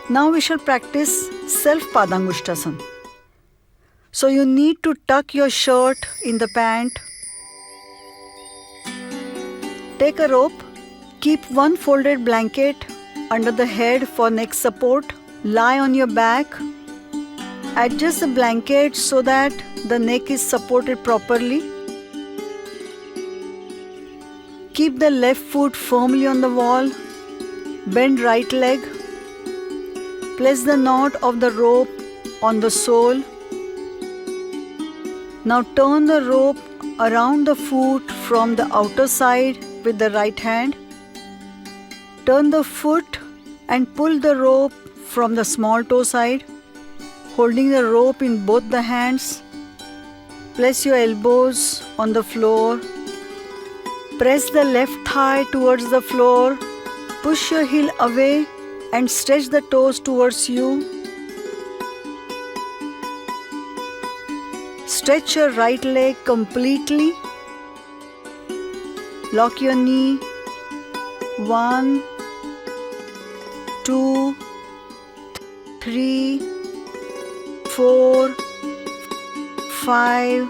Now we shall practice self-Padangushtasana. So you need to tuck your shirt in the pant. Take a rope. Keep one folded blanket under the head for neck support. Lie on your back. Adjust the blanket so that the neck is supported properly. Keep the left foot firmly on the wall. Bend right leg. Place the knot of the rope on the sole. Now turn the rope around the foot from the outer side with the right hand. Turn the foot and pull the rope from the small toe side, holding the rope in both the hands. Place your elbows on the floor. Press the left thigh towards the floor. Push your heel away and stretch the toes towards you. Stretch your right leg completely. Lock your knee. 1, 2, 3, 4, 5.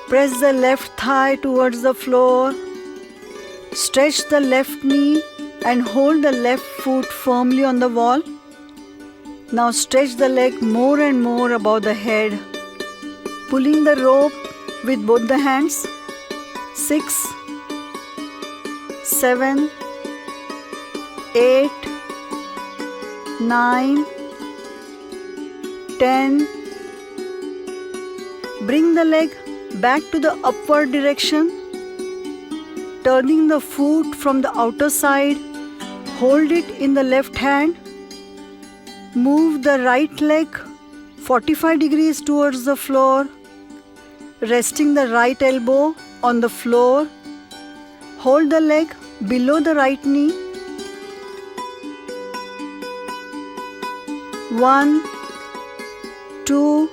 Press the left thigh towards the floor. Stretch the left knee and hold the left foot firmly on the wall. Now stretch the leg more and more above the head, pulling the rope with both the hands. 6, 7, 8, 9, 10. Bring the leg back to the upward direction. Turning the foot from the outer side, hold it in the left hand. Move the right leg 45 degrees towards the floor, resting the right elbow on the floor. Hold the leg below the right knee. 1, 2,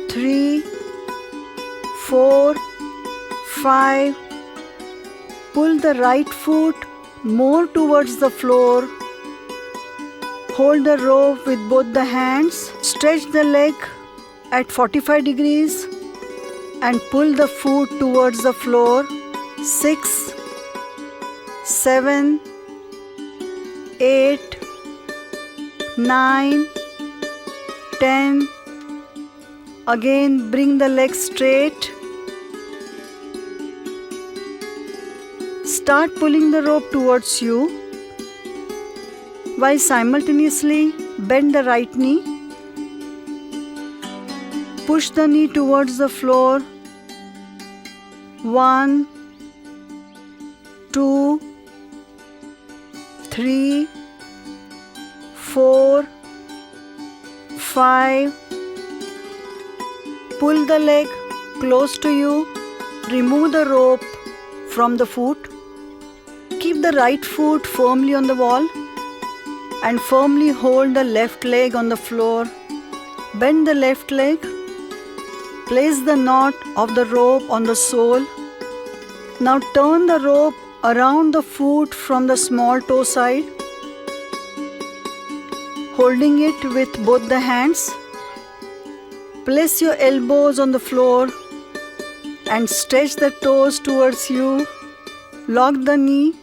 3, 4, 5. Pull the right foot more towards the floor. Hold the rope with both the hands. Stretch the leg at 45 degrees and pull the foot towards the floor. 6, 7, 8, 9, 10. Again bring the leg straight. Start pulling the rope towards you while simultaneously bend the right knee. Push the knee towards the floor. 1, 2, 3, 4, 5. Pull the leg close to you. Remove the rope from the foot. Keep the right foot firmly on the wall and firmly hold the left leg on the floor. Bend the left leg. Place the knot of the rope on the sole. Now turn the rope around the foot from the small toe side, holding it with both the hands. Place your elbows on the floor and stretch the toes towards you. Lock the knee.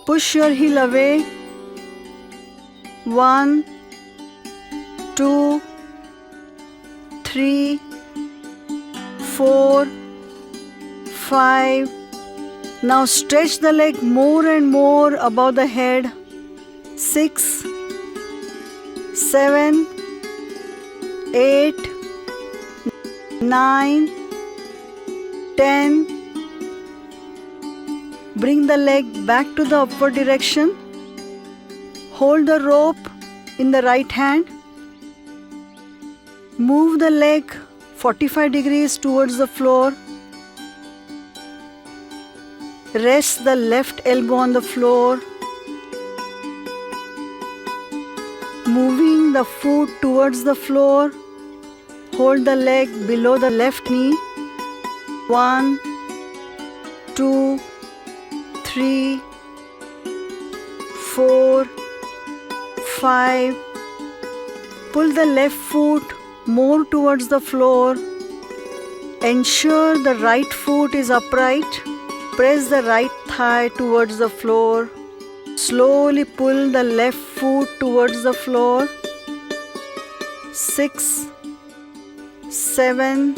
Push your heel away. 1, 2, 3, 4, 5. Now stretch the leg more and more above the head. 6, 7, 8, 9, 10. Bring the leg back to the upward direction. Hold the rope in the right hand. Move the leg 45 degrees towards the floor. Rest the left elbow on the floor. Moving the foot towards the floor, hold the leg below the left knee. 1, 2, 3, 4, 5. Pull the left foot more towards the floor. Ensure the right foot is upright. Press the right thigh towards the floor. Slowly pull the left foot towards the floor. 6, 7,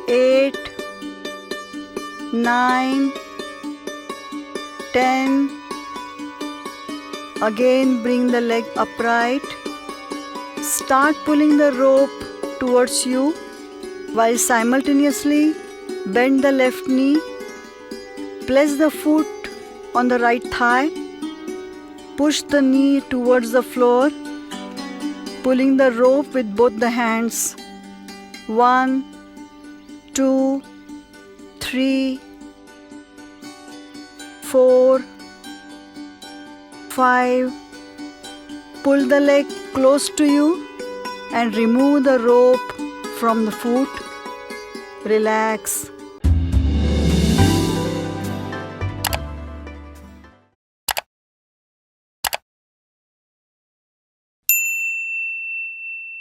8, 9, 10. Again bring the leg upright. Start pulling the rope towards you while simultaneously bend the left knee. Place the foot on the right thigh. Push the knee towards the floor, pulling the rope with both the hands. 1, 2, 3, 4, 5. Pull the leg close to you and remove the rope from the foot. Relax.